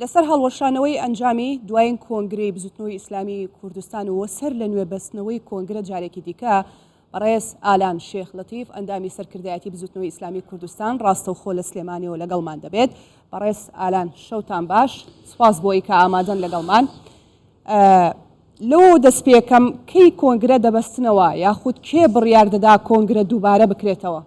لەسەر هەڵوەشانەوەی ئەنجامی دوایین کۆنگرەی بزوتنەوەی ئیسلامی کوردستان و سەر لە نوێبەستنەوەی کۆنگرە جارێکی دیکە بەڕێز ئالان شێخ لەتیف ئەندامی سەرکردایەتی بزوتنەوەی ئیسلامی کوردستان ڕاستەوخۆ لە سلێمانیەوە لەگەڵمان دەبێت. بەڕێز ئالان شەوتان باش، سپاس بۆی کە ئامادەن لەگەڵمان. لەوە دەست پێکەم کەی کۆنگرە دەبەستنەوە یاخود کێ بڕیار دەدا کۆنگرە دووبارە بکرێتەوە؟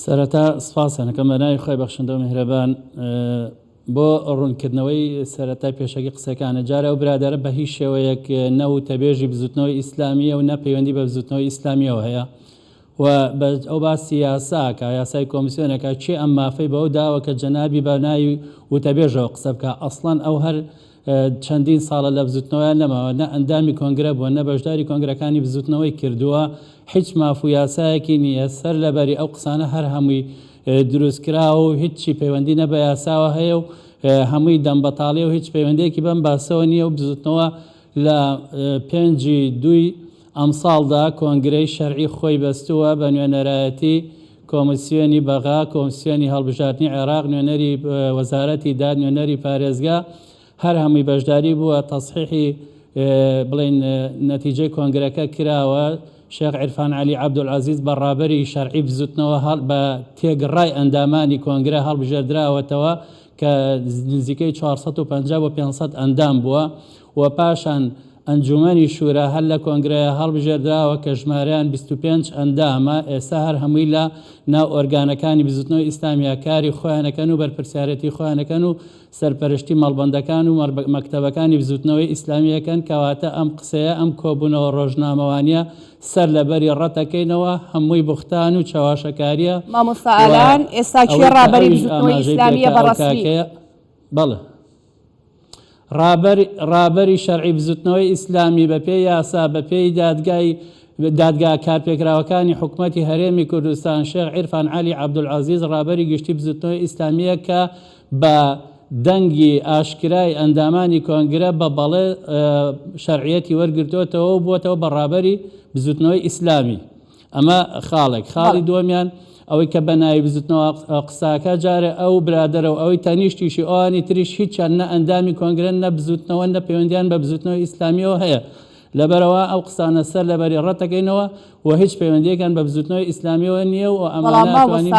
سەرەتا سپاسەکەم بە ناوی خۆی بەخشندە و میهرەبان بۆ ڕوونکردنەوەی سەرەتای پێشەکی قسەکانە. جارە ئەو برادەرە بە هیچ شێوەیەک نەوتەبێژی بزوتنەوەی ئیسلامیە و نەپەیوەندی بە بزوتنەوەی ئیسلامیەوە هەیە و ئەو باسی یاساکە یاسای کۆمیسیۆنەکە چێ ئەم مافەی بەەوە داوە کە جەنابی بە ناوی وتەبێژەوە قسە بکە. ئەسڵەن ئەو هەر چەندین ساڵە لە بزوتنەوەیان نەماوە، نە ئەندامی کۆنگرە بووە، نە بەشداری کۆنگرەکانی بزوتنەوەی کردووە، هیچ مافو یاسایەکی نییە. سەر لەبەری ئەو قسانە هەر هەمووی دروستکراوە و هیچی پەیوەندی نە بە یاساوە هەیە و هەمووی دەمبەتاڵی و هیچ پەیوەندێکی بەم باسەوە نییە و بزوتنەوە لە 5/2 ئەم ساڵدا کۆنگرەی شەرعی خۆی بەستووە بە نوێنەرایەتی کۆمیسیۆنی بەغا، کۆمیسیۆنی هەڵبژاردننی عێراق، نوێنەری وەزارەتی داد، نوێنەری پارێزگا، هەر هەمووی بەشداری بووە. تەصحیحی بڵێن نەتیجەی کۆنگرەکە کراوە. شێخ عیرفان عەلی عەبدولعەزیز بەڕابەری شەرعی بزوتنەوە بە تێگەڕای ئەندامانی کۆنگرە هەڵبژێردراوەتەوە کە نزیکەی 450 بۆ 500 ئەندام بووە و پاشان ئەنجومەنی شورا هەر لە کۆنگرەیە هەڵبژێردراوە کە ژمارەیان 25 ئەندامە. ئێستا هەر هەمووی لە ناو ئۆرگانەکانی بزوتنەوەی ئیسلامیە کاری خۆیانەکەن و بەرپرسیارەتی خۆیانەکەن و سەرپەرشتی مەڵبەندەکان و مەکتەبەکانی بزوتنەوەی ئیسلامیەکەن. کەواتە ئەم قسەیە ئەم کۆبوونەوە ڕۆژنامەوانیە سەر لەبەری ڕەتەکەینەوە هەمووی بوختان و چاواشەکاریە. مامۆستا ئالان ئێستا کێ ڕابەری بزوتنەوەی ئیسلامیە بەڕەسمی؟ بەڵێ ڕابەری شەرعی بزوتنەوەی ئیسلامی بە پێی یاسا بە پێی دادگا کارپێکراوەکانی حکوومەتی هەرێمی کوردستان شێخ عیرفان عەلی عەبدولعەزیز ڕابەری گشتی بزوتنەوەی ئیسلامیە کە بە دەنگی ئاشکرای ئەندامانی کۆنگرە بە بەڵێ شەرعیەتی وەرگرتووەتەوە و بووەتەوە بە ڕابەری بزوتنەوەی ئیسلامی. ئەمە خاڵی دووەمیان ئەوەی کە بە ناوی بزوتنەوە قساکە جارە ئەو برادەرە و ئەوەی تەنیشتیشی ئەوانی تریش هیچیان نە ئەندامی کۆنگرە نە بزوتنەوە نە پەیوەندیان بە بزوتنەوەی ئیسلامیەوە هەیە. لەبەرەوە ئەو قسانە سەر لەبەری ڕەتەکەینەوە و هیچ پەیوەندیەکان بە بزوتنەوەی ئیسلامیەوە نییە و ئەمانەتوانین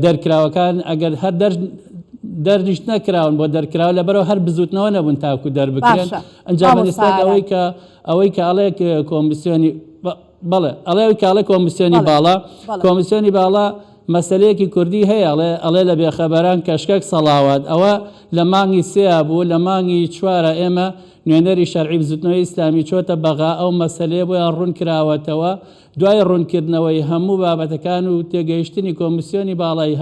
دەرکراوەکان ئەگەر هەر دەرنیشت نەکراون بۆ دەرکراوە لەبەرەوە هەر بزوتنەوە نەبوون تاکو دەربکرێن. ئەنجام ئێستا ئەوەی کە ئەڵێ کۆمیسیۆنی بەڵێ ئەڵێ کاڵێ کۆمیسیۆنی باڵا کۆمیسیۆنی باڵا مەسەلەیەکی کوردی هەیە ئەڵێ لە بێخەبەران کەشکەک سەڵاوات. ئەوە لە مانگی سێ بوو، لە مانگی 4 ئێمە نوێنەری شەرعی بزوتنەوەی ئیسلامی چۆتە بەغا. ئەو مەسەلەیە بۆیان ڕوون کراوەتەوە. دوای ڕوونکردنەوەی هەموو بابەتەکان و تێگەیشتنی کۆمیسیۆنی باڵای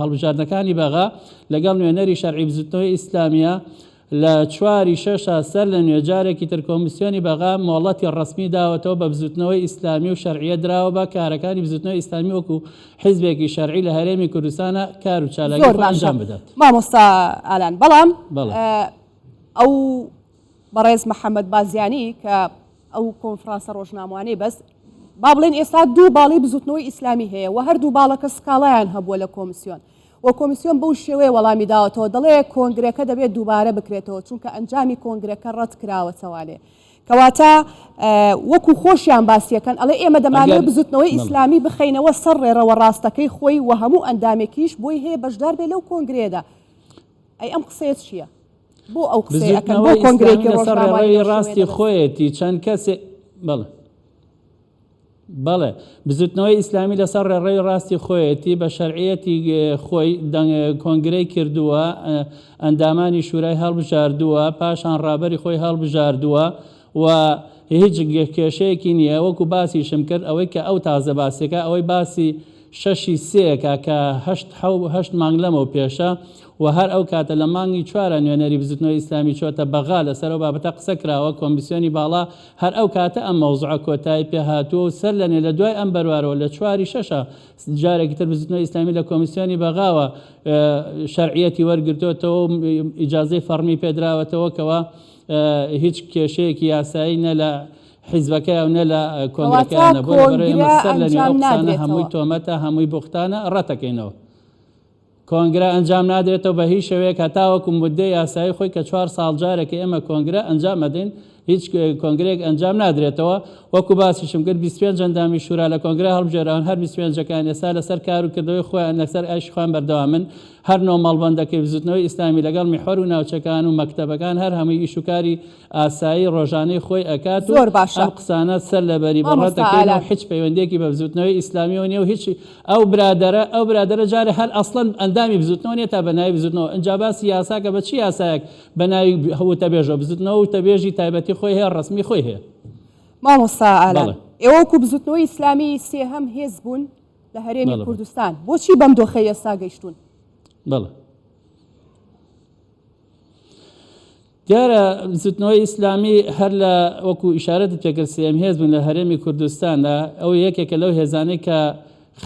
هەڵبژاردنەکانی بەغا لەگەڵ نوێنەری شەرعی بزوتنەوەی ئیسلامیە لە 4/6 سەر لە نوێجارێکی تر کۆمیسیۆنی بەغا مۆڵەتی ڕسمی داوەتەوە بە بزوتنەوەی ئیسلامی و شەرعیە دراوە بە کارەکانی بزوتنەوەی ئیسلامی وەکو حیزبێکی شەرعی لە هەرێمی کوردستانە کار و چالاکی ئەنجام بدات. مامۆستا ئالان بەڵام ئەو بەڕێز محەممەد بازیانی کە ئەو کۆنفرانسە ڕۆژناموانەی بەست با بڵێن ئێستا دوو باڵی بزوتنەوەی ئیسلامی هەیە و هەردوو باڵەکە سکاڵایان هەبووە لە کۆمیسیۆن و کۆمیسیۆن بەو شێوەیە وەڵامی داوەتەوە دەڵێ کۆنگرەکە دەبێت دووبارە بکرێتەوە چونکە ئەنجامی کۆنگرەکە ڕەت کراوەتەوە. کەواتە وەکو خۆشیان باسیەکەن ئەڵێ ئێمە دەمانێت بزوتنەوەی ئیسلامی بخەینەوە سەر ڕێڕەوە ڕاستەکەی خۆی و هەموو ئەندامێکیش بۆی هەیە بەشدار بێ لەو کۆنگرێدا. ئەی ئەم قسەیە چییە؟ بۆ ئەو قسەیەکەن بۆ کۆنگرێکی ڕۆژنامەی ڕاستی خۆیەتی چەند کەسێ بەڵێ بزوتنەوەی ئیسلامی لەسەر ڕێڕەوی ڕاستی خۆیەتی بە شەرعیەتی خۆی کۆنگرەی کردووە، ئەندامانی شورای هەڵبژاردووە، پاشان ڕابەری خۆی هەڵبژاردووە و هیچ کێشەیەکی نییە. وەکو باسیشم کرد ئەوەی کە ئەو تازە باسیەکە ئەوەی باسی 6 سێکە کە 8 مانگ لەمەوە پێشە و هەر ئەو کاتە لە مانگی 4 نوێنەری بزوتنەوەی ئیسلامی چۆتە بەغا لەسەرەوە بابەتە قسە کراوە. کۆمیسیۆنی باڵا هەر ئەو کاتە ئەم مەوزوعە کۆتایی پێهاتووە و سەر لەنێ لە دوای ئەم بەروارەوە لە 4/6 جارێکی تر بزوتنەوەی ئیسلامی لە کۆمیسیۆنی بەغاوە شەرعیەتی وەرگرتووەتەوە و ئیجازەی فەرمی پێدراوەتەوە کەوە هیچ کێشەیەکی یاسایی نە لە حیزبەکە و نە لە کۆنگرەکەیانە بۆ بەرەوەی مەسەر لە نێو ئەو قسانە هەمووی تۆمەتە هەمووی بوختانە ڕەتەکەینەوە. کۆنگرە ئەنجام نادرێتەوە بە هیچ شێوەیەک هەتاوەکو مودەی یاسایی خۆی کە 4 ساڵ جارێکی ئێمە کۆنگرە ئەنجام ئەدەین هیچ کۆنگرێک ئەنجام نادرێتەوە وەکو باسیشم کرد 25 ئەندامی شورا لە کۆنگرە هەڵبژێراون هەر 25ەکان ئێستا لەسەر کار و کردەوەی خۆیان لەسەر ئایشی خۆیان بەردەوامن هەر نۆ مەڵبەندەکەی بزوتنەوەی ئیسلامی لەگەڵ میحور و ناوچەکان و مەکتەبەکان هەر هەمووی ئیشوکاری ئاسایی ڕۆژانەی خۆی ئەکات و ئەم قسانە سەر لەبەری بەڕەتەکەین و هیچ پەیوەندێکی بە بزوتنەوەی ئیسلامیەوە نیە و هیچ ئەو برادەرە جارێ هەر ئەسڵەن ئەندامی بزوتنەوە نیە تا بەناوی بزوتنەوە ئەنجا باسی یاساکە بە چی یاسایەک بەناوی وتەبێژە بزوتنەوە وتەبێژی تایبەتی خۆی هەیە ڕسمی خۆی هەیە مامۆستا ئالان ئێوە وەکو بزوتنەوەی ئیسلامی سێهەم هێز بوون لە هەرێمی کوردستان بۆچی بەم دۆخەی ئێستا گەیشتون؟ بەڵێ دیارە بزوتنەوەی ئیسلامی هەر لە وەکو ئیشارەتت پێکرد سێهەم هێز بوون لە هەرێمی کوردستاندا ئەو یەکێکە لەو هێزانەی کە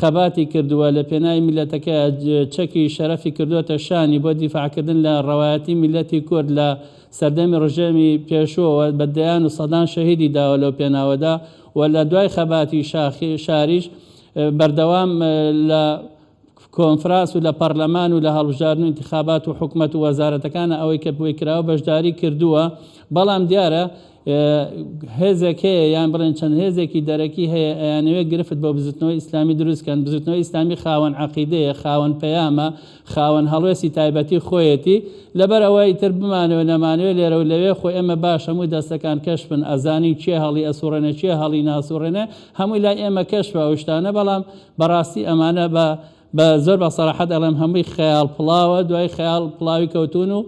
خەباتی کردووە لە پێناوی میلەتەکە چەکی شەرەفی کردووەتە شانی بۆ دیفاعکردن لە ڕەوایەتی میلەتی کورد لە سەردەمی ڕژێمی پێشووەوە بەدەیان و سەدان شەهیدی داوە لەو پێناوەدا و لە دوای خەباتی شاریش بەردەوام لە کۆنفرانس و لە پەرلەمان و لە هەڵبژاردن و انتخابات و حکومەت و وەزارەتەکانە ئەوەی کە بۆی کراوە بەشداری کردووە بەڵام دیارە هێزێک هەیە یان بڵێن چەند هێزێکی دەرەکی هەیە ئەیانەوێت گرفت بۆ بزوتنەوەی ئیسلامی دروستکەن بزوتنەوەی ئیسلامی خاوەن عەقیدەیە خاوەن پەیامە خاوەن هەڵوێستی تایبەتی خۆیەتی لەبەر ئەوەی تر بمانەوە نەمانوێت لێرە و لەوێ خۆی ئێمە باش هەمووی دەستەکان کەشفن ئەزانی چێ هەڵی ئەسوڕێنە چێ هەڵی ناسوڕێنە هەمووی لای ئێمە کەشفە ئەو شتانە بەڵام بەڕاستی ئەمانە بە زۆر بە سەراحەت ئەڵێم هەمووی خەیاڵ پڵاوە دوای خەیاڵ پڵاوی کەوتون و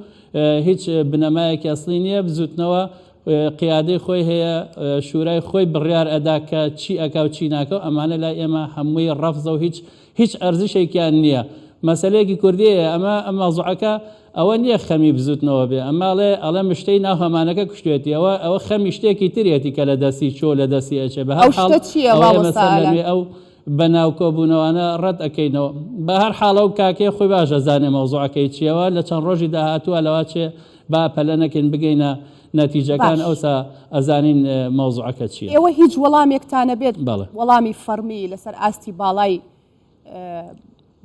هیچ بنەمایەکی ئەسڵی نییە بزوتنەوە قیادەی خۆی هەیە شورای خۆی بڕیار ئەدا کە چی ئەکا و چی ناکە و ئەمانە لای ئێمە هەمووی ڕەفزە و هیچ ئەرزشێکیان نییە مەسەلەیەکی کوردیە ئەمە مەوزوعەکە ئەوە نییە خەمی بزوتنەوە بێ ئەڵێ مشتەی ناو هەمانەکە کوشتێتی ئەوە خەمی شتێکی ترێتی کە لە دەستی چۆ لە دەستی ئەچێ بە هەر ئەو بەناو کۆبوونەوەوانە ڕەت ئەەکەینەوە بە هەر حاڵە و کاکێ خۆی باشە زانێ مەوزوعەکەی چیەوە لە چەند ڕۆژی داهاتووە لەوا چێ با پەلە نەکەین بگەینە نەتیجەکان ئەوسا ئەزانین مەوزوعەکە چیە ئێوە هیچ وەڵامێکتانە بێت وەڵامی فەرمی لەسەر ئاستی باڵای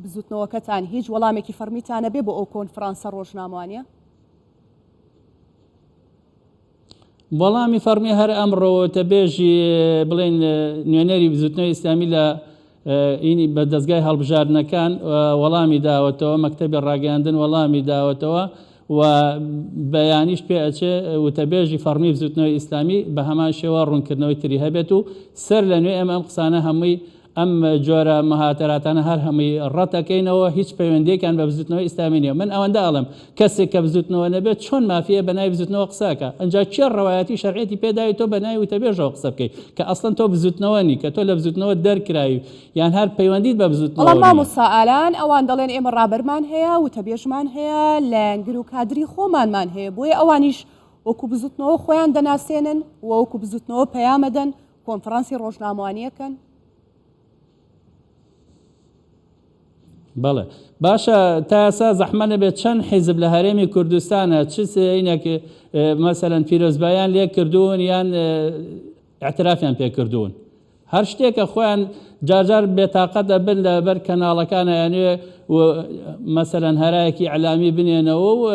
بزوتنەوەکەتان هیچ وەڵامێکی فەرمیتانە بێ بۆ ئەو کۆنفرانسە ڕۆژناموانیە وەڵامی فەرمی هەر ئەمڕۆ تەبێژی بڵێن نوێنەری بزوتنەوەی ئیسلامی لە بە دەستگای هەڵبژاردنەکان وەڵامی داوەتەوە مەکتەبی ڕاگەاندن وەڵامی داوەتەوە و بەیانیش پێ ئەچێ وتەبێژی فەرمی بزوتنەوەی ئیسلامی بە هەمان شێوە ڕوونکردنەوەی تری هەبێت و سەر لە نوێ ئەم قسانە هەمووی ئەم جۆرە مەهاتەراتانە هەر هەمووی ڕەتەکەینەوە هیچ پەیوەندێکیان بە بزوتنەوەی ئیسلامی نیە من ئەوەندە ئەڵم کەسێک کە بزوتنەوە نەبێت چۆن مافیە بە ناوی بزوتنەوە قساکە ئەنجا چێ ڕەوایەتی شەرعێتی پێداوی تۆ بە ناوی وتەبێژەوە قسە بکەیت کە ئەسڵەن تۆ بزوتنەوە نی کە تۆ لە بزوتنەوە دەرکراوی یان هەر پەیوەندیت بە بزوتنەوە وەڵام مامۆستا ئالان ئەوان دەڵێن ئێمە ڕابەرمان هەیە وتەبێژمان هەیە لایەنگر و کادری خۆمانمان هەیە بۆیە ئەوانیش وەکو بزوتنەوە خۆیان دەناسێنن و وەکو بزوتنەوە پەیامەدەن کۆنفرانسی ڕۆژناموانیەکەن بەڵێ باشە تا ئێستا زەحمە نەبێت چەند حیزب لە هەرێمی کوردستانە چ سینێک مەسەلەن پیرۆزبایان لێ کردوون یان اعترافیان پێ کردوون هەر شتێکە خۆیان جارجار بێتاقەت دەبن لەبەر کەناڵەکانە یانوێ مەسەلەن هەرایەکی ئەعلامی بنێنەوە و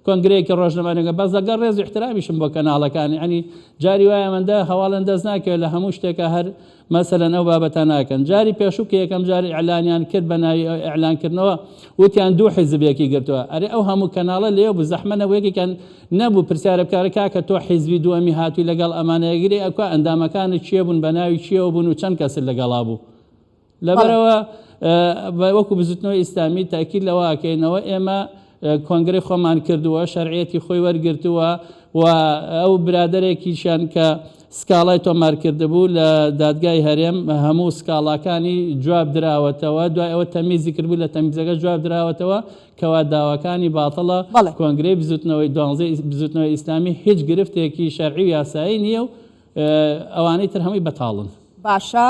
کۆنگرەیەکی ڕۆژنامەیەکە بەس لەگەڵ ڕێز و احترامشم بۆ کەناڵەکان یعنی جاری وایە ئەمەندە هەواڵەن دەست ناکەوێت لە هەموو شتێکە هەر مەسەلەن ئەو بابەتە ناکەن جاری پێشوو کە یەکەم جاری ئەعلانیان کرد بە ناوی ئەعلانکردنەوە وتیان دوو حیزبێکی گرتووە ئەرێ ئەو هەموو کەناڵە لێو بوو زەحمە نەبوویەکێکیان نەبوو پرسیارە بکارە کاکە تۆ حیزبی دووەمی هاتووی لەگەڵ ئەمانەیەگیری ئەکوا ئەندامەکانت چیە بوون بە ناوی چیەوە بوون و چەند کەسر لەگەڵا بوو لەبەرەوە وەکو بزوتنەوەی ئیسلامی تاکید لەوەکەینەوە ئێمە کۆنگرەی خۆمان کردووە شەرعیەتی خۆی وەرگرتووە و ئەو برادێکیشان کە سکاڵای تۆمار کردبوو لە دادگای هەرێم هەموو سکاڵاکانی جواب دراوەتەوە دوای ئەوە تەمیزی کردبوو لە تەمیزەکە جواب دراوەتەوە کەوا داواکانی باتڵە کۆنگرەی بزوتنەوەی 12 بزوتنەوەی ئیسلامی هیچ گرفتێکی شەرعی و یاسایی نییە و ئەوانەی تر هەمووی بەتاڵن باشە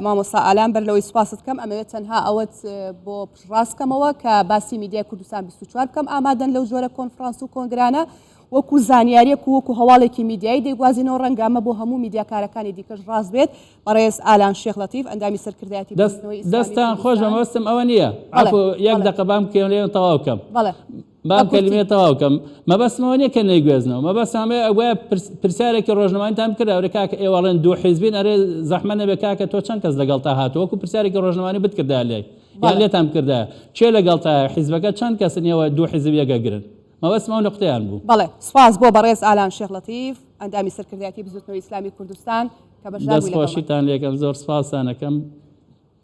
مامۆستا ئالان بەر لەوەی سوپاست بکەم ئەمەوێت تەنها ئەوەت بۆ ڕاستکەمەوە کە باسی میدیای کوردستان 24 بکەم ئامادەن لەو جۆرە کۆنفرانس و کۆنگرانە وەکو زانیاریەک و وەکو هەواڵێکی میدیایی دەیگوازینەوە ڕەنگە ئەمە بۆ هەموو میدیاکارەکانی دیکەش ڕاست بێت بەڕێز ئالان شێخ لەتیف ئەندامی سەرکردایەتی دەستان خۆش بەمەوەستم ئەوە نییە یەک دقە بام کێڵێن تەواو بکەم بام کەلیمێ تەواو بکەم مەبەستمەوە نییە کە نەیگوێزنەوە مەبەستامێ ئەوەیە پرسیارێکی ڕۆژنەمانیتان کرد ئەوڕێ کاکە ئێوەڵێن دوو حیزبین ئەرێ زەحمە نەبێ کاکە تۆ چەند کەس لەگەڵ تا هاتووە وەکو پرسیارێکی ڕۆژنەمانی بتکردا لێ یان لێتان کردایە چێ لەگەڵ تا حیزبەکە چەند کەسن ئێوە دوو حیزب یەکەگرن مەبەستمەوە نقطەیان بوو بەڵێ سپاس بۆ بەڕێز ئالان شێخ لەتیف ئەندامی سەرکردایەتی بزوتنەوەی ئیسلامی کوردستان کە بەشدار بووی لەگەڵمان. دەستخۆشیتان لێکەم زۆر سپاسانەکەم